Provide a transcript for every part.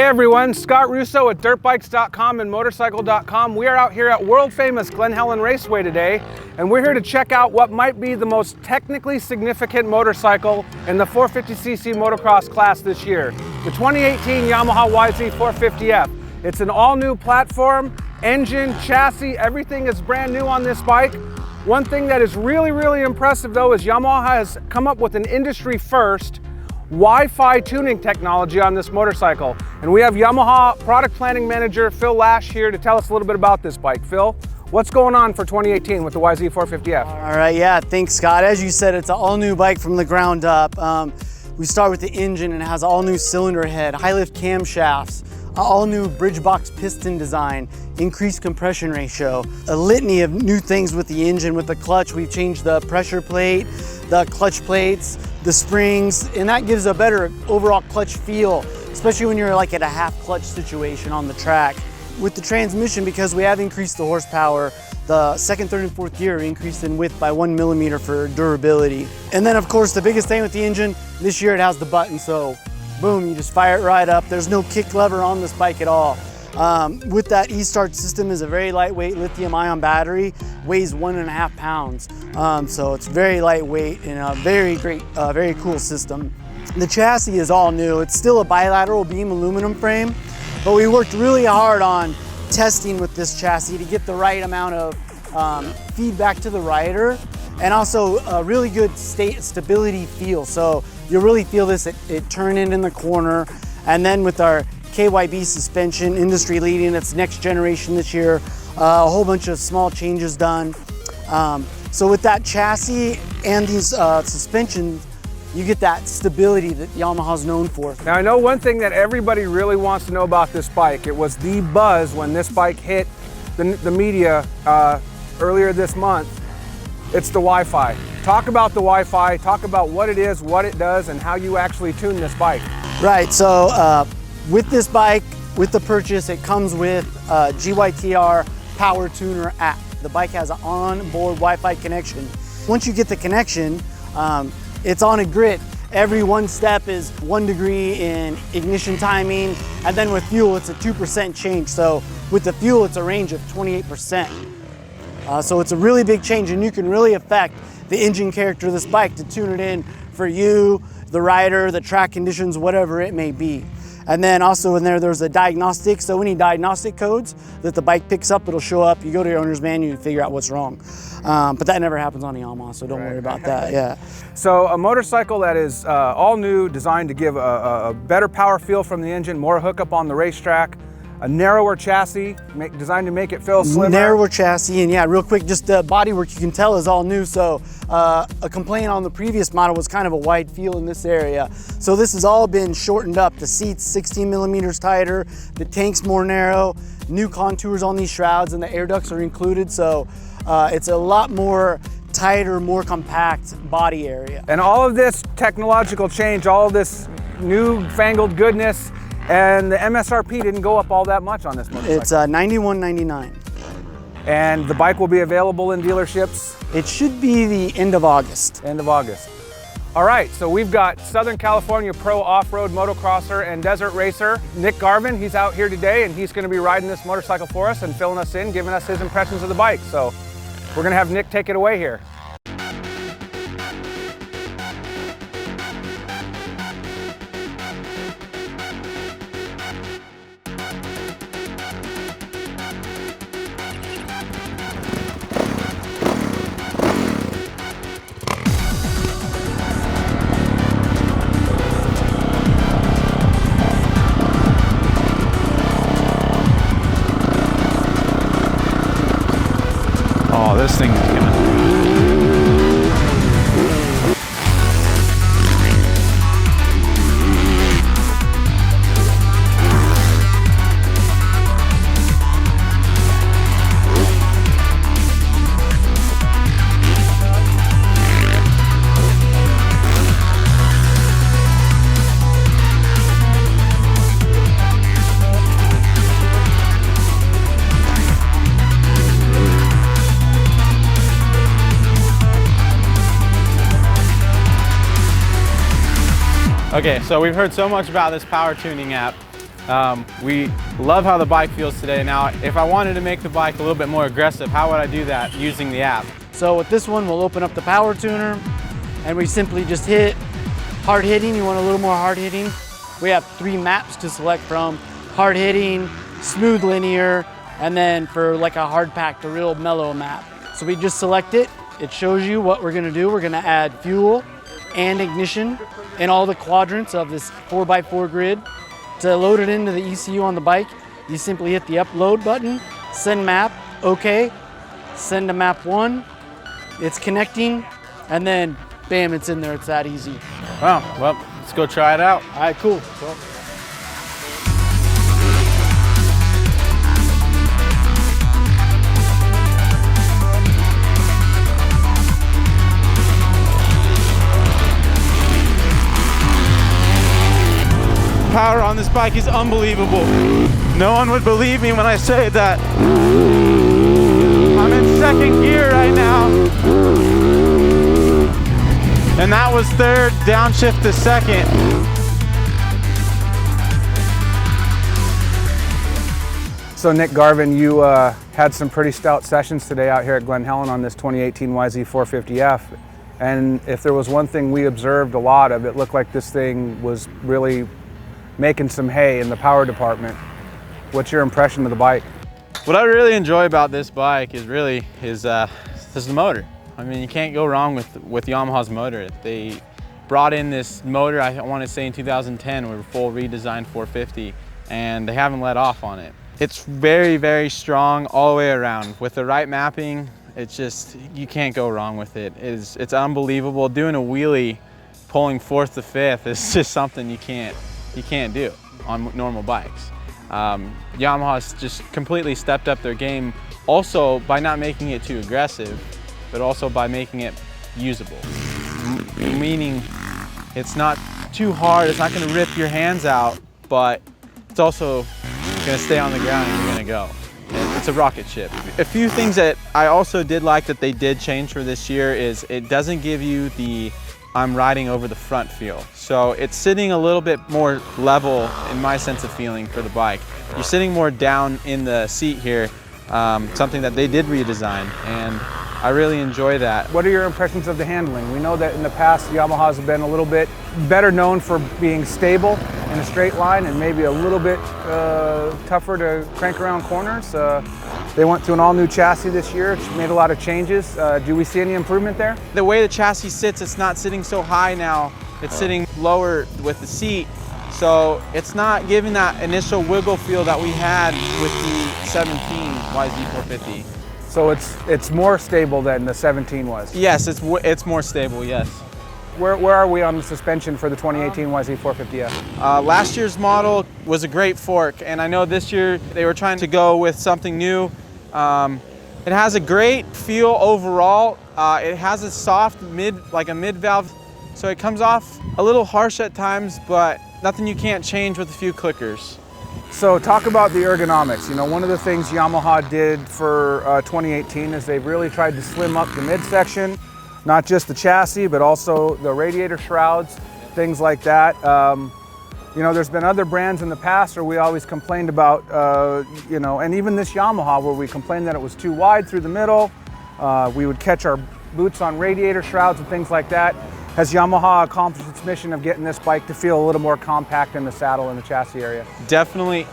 everyone, Scott Russo at dirtbikes.com and Motorcycle.com. We are out here at world famous Glen Helen Raceway today, and we're here to check out what might be the most technically significant motorcycle in the 450cc motocross class this year, the 2018 Yamaha YZ450F. It's an all-new platform, engine, chassis, everything is brand new on this bike. One thing that is really impressive though is Yamaha has come up with an industry first Wi-Fi tuning technology on this motorcycle. And we have Yamaha product planning manager Phil Lash here to tell us a little bit about this bike. Phil, what's going on for 2018 with the YZ450F? All right, yeah, thanks Scott. As you said, it's an all-new bike from the ground up. We start with the engine, and it has all new cylinder head, high lift camshafts, all new bridge box piston design, increased compression ratio, a litany of new things with the engine. With the clutch, we've changed the pressure plate, the clutch plates, the springs, and that gives a better overall clutch feel, especially when you're like at a half clutch situation on the track. With the transmission, because we have increased the horsepower, the second, third, and fourth gear increased in width by 1 millimeter for durability. And then of course, the biggest thing with the engine, this year it has the button, so boom, you just fire it right up. There's no kick lever on this bike at all. With that e-start system is a very lightweight lithium ion battery, weighs 1.5 pounds. So it's very lightweight and a very great, very cool system. The chassis is all new. It's still a bilateral beam aluminum frame, but we worked really hard on testing with this chassis to get the right amount of feedback to the rider, and also a really good stability feel. So you'll really feel this it turning in the corner. And then with our Kyb Suspension, industry leading, it's next generation this year, a whole bunch of small changes done. So with that chassis and these suspensions, you get that stability that Yamaha's known for. Now I know one thing that everybody really wants to know about this bike. It was the buzz when this bike hit the media earlier this month. It's the Wi-Fi. Talk about the Wi-Fi, talk about what it is, what it does, and how you actually tune this bike. Right, so with this bike, with the purchase, it comes with a GYTR Power Tuner app. The bike has an onboard Wi-Fi connection. Once you get the connection, it's on a grid. Every one step is 1 degree in ignition timing, and then with fuel, it's a 2% change. So with the fuel, it's a range of 28%. So it's a really big change, and you can really affect the engine character of this bike to tune it in for you, the rider, the track conditions, whatever it may be. And then also in there's a diagnostic, so any diagnostic codes that the bike picks up, it'll show up. You go to your owner's manual, you figure out what's wrong. But that never happens on a Yamaha, so don't worry about that, yeah. So a motorcycle that is all new, designed to give a better power feel from the engine, more hookup on the racetrack, a narrower chassis, designed to make it feel slimmer. Narrower chassis, and yeah, real quick, just the bodywork you can tell is all new. So a complaint on the previous model was kind of a wide feel in this area. So this has all been shortened up. The seat's 16 millimeters tighter, the tank's more narrow, new contours on these shrouds, and the air ducts are included. So it's a lot more tighter, more compact body area. And all of this technological change, all of this newfangled goodness, and the MSRP didn't go up all that much on this motorcycle. It's $91.99. And the bike will be available in dealerships? It should be the end of August. End of August. All right, so we've got Southern California pro off-road motocrosser and desert racer, Nick Garvin. He's out here today, and he's gonna be riding this motorcycle for us and filling us in, giving us his impressions of the bike. So we're gonna have Nick take it away here. Oh, this thing is gonna... Okay, so we've heard so much about this power tuning app. We love how the bike feels today. Now, if I wanted to make the bike a little bit more aggressive, how would I do that using the app? So with this one, we'll open up the Power Tuner and we simply just hit hard hitting. You want a little more hard hitting? We have 3 maps to select from: hard hitting, smooth linear, and then for like a hard packed, a real mellow map. So we just select it. It shows you what we're gonna do. We're gonna add fuel and ignition in all the quadrants of this 4x4 grid. To load it into the ECU on the bike, you simply hit the upload button, send map, okay, send to map 1, it's connecting, and then bam, it's in there. It's that easy. Wow, well, let's go try it out. All right, cool. Cool. Power on this bike is unbelievable. No one would believe me when I say that. I'm in 2nd gear right now. And that was 3rd, downshift to 2nd. So Nick Garvin, you had some pretty stout sessions today out here at Glen Helen on this 2018 YZ450F. And if there was one thing we observed a lot of, it looked like this thing was really making some hay in the power department. What's your impression of the bike? What I really enjoy about this bike is really the motor. I mean, you can't go wrong with Yamaha's motor. They brought in this motor, I want to say in 2010, with a full redesigned 450, and they haven't let off on it. It's very, very strong all the way around. With the right mapping, it's just, you can't go wrong with it. It's unbelievable. Doing a wheelie, pulling 4th to 5th is just something you can't do on normal bikes. Yamaha's just completely stepped up their game, also by not making it too aggressive, but also by making it usable. Meaning it's not too hard, it's not gonna rip your hands out, but it's also gonna stay on the ground and you're gonna go. It's a rocket ship. A few things that I also did like that they did change for this year is it doesn't give you the I'm riding over the front feel. So it's sitting a little bit more level in my sense of feeling for the bike. You're sitting more down in the seat here, something that they did redesign, and I really enjoy that. What are your impressions of the handling? We know that in the past Yamaha's been a little bit better known for being stable in a straight line and maybe a little bit tougher to crank around corners. They went to an all-new chassis this year. It's made a lot of changes. Do we see any improvement there? The way the chassis sits, it's not sitting so high now. It's sitting lower with the seat. So it's not giving that initial wiggle feel that we had with the 17 YZ450. So it's more stable than the 17 was? Yes, it's more stable, yes. Where are we on the suspension for the 2018 YZ450F? Last year's model was a great fork, and I know this year they were trying to go with something new. It has a great feel overall. It has a soft like a mid-valve, so it comes off a little harsh at times, but nothing you can't change with a few clickers. So talk about the ergonomics. You know, one of the things Yamaha did for 2018 is they've really tried to slim up the midsection, not just the chassis, but also the radiator shrouds, things like that. You know, there's been other brands in the past where we always complained about, you know, and even this Yamaha where we complained that it was too wide through the middle. We would catch our boots on radiator shrouds and things like that. Has Yamaha accomplished its mission of getting this bike to feel a little more compact in the saddle and the chassis area? Definitely.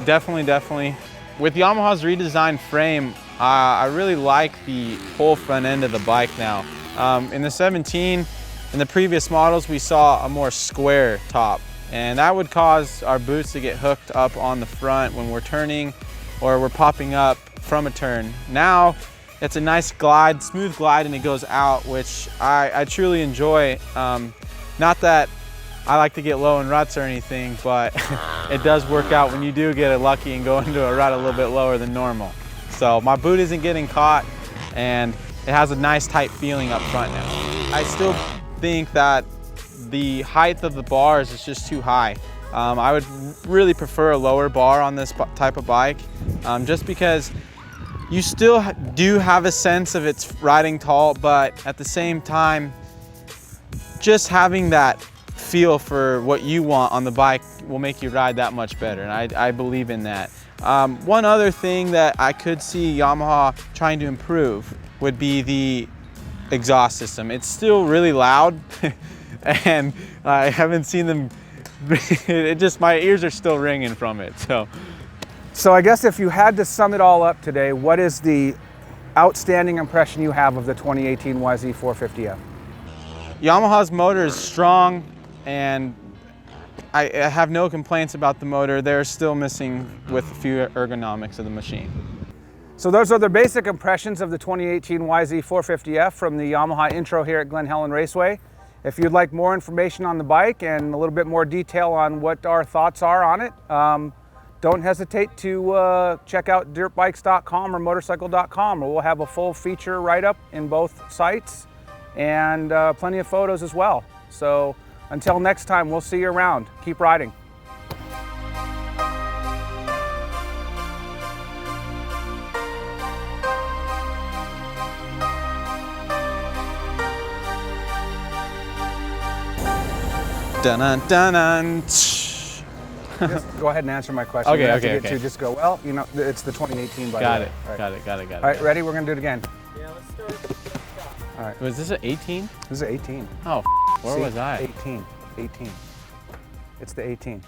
With Yamaha's redesigned frame, I really like the whole front end of the bike now. In the 17, in the previous models, we saw a more square top, and that would cause our boots to get hooked up on the front when we're turning or we're popping up from a turn. Now, it's a nice glide, smooth glide, and it goes out, which I truly enjoy. Not that I like to get low in ruts or anything, but it does work out when you do get lucky and go into a rut a little bit lower than normal. So my boot isn't getting caught, and it has a nice tight feeling up front now. I still think that the height of the bars is just too high. I would really prefer a lower bar on this type of bike, just because you still do have a sense of it's riding tall, but at the same time, just having that feel for what you want on the bike will make you ride that much better, and I believe in that. One other thing that I could see Yamaha trying to improve would be the exhaust system. It's still really loud, and I haven't seen them. My ears are still ringing from it. So I guess if you had to sum it all up today, what is the outstanding impression you have of the 2018 YZ450F? Yamaha's motor is strong, and I have no complaints about the motor. They're still missing with a few ergonomics of the machine. So those are the basic impressions of the 2018 YZ450F from the Yamaha intro here at Glen Helen Raceway. If you'd like more information on the bike and a little bit more detail on what our thoughts are on it, don't hesitate to check out dirtbikes.com or Motorcycle.com, or we'll have a full feature write-up in both sites and plenty of photos as well. So until next time, we'll see you around. Keep riding. Dun-dun-dun-dun. Just go ahead and answer my question. Okay, You have to okay, get okay. to just go, well, you know, it's the 2018 by Got the it, way. All right. got it. All right, ready? We're gonna do it again. Yeah, let's start. All right, Was this an 18? this is 18. Oh, where See? was I? 18. It's the 18.